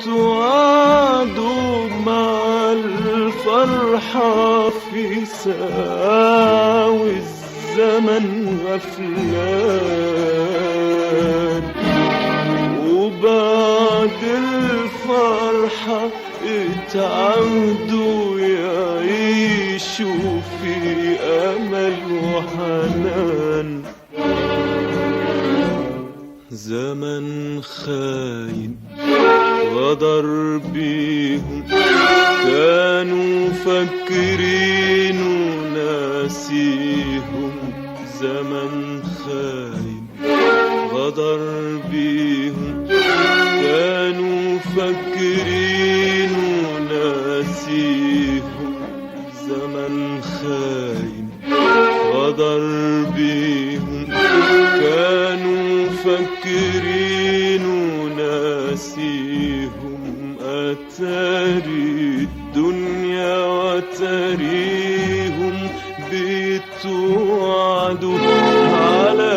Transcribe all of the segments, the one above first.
توعدوا مع الفرحة في ساعة والزمن غفلان، وبعد الفرحة اتعودوا يعيشوا في أمل وحنان. زمن خاين غدر بيهم، كانوا فاكرين وناسيهم. زمن خاين غدر بيهم، كانوا فاكرين وناسيهم. زمن خاين غدر بيهم، كانوا فاكرين وناسيهم. أتاري الدنيا وتريهم بتوعدوا على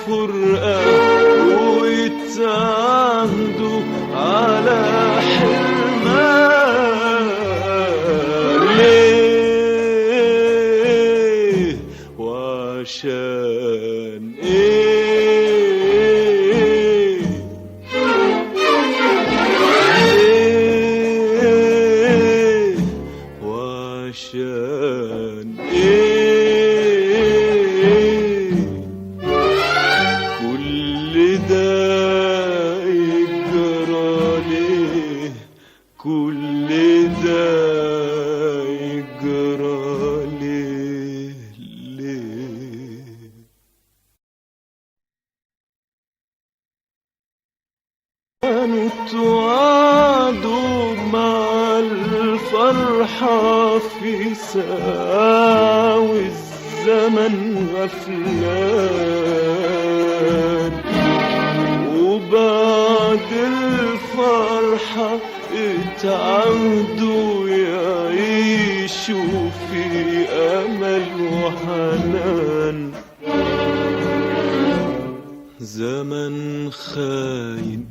فرقة، ويتعهدوا على حرمان. ليه وعشان ايه؟ ليه وعشان ايه؟ كل ده يجرى ليه؟ كل ده يجرى ليه؟ ليه؟ كانوا توعدوا مع الفرحة في ساعة والزمن غفلان، وبعد الفرحة اتعودوا يعيشوا في أمل وحنان. زمن خاين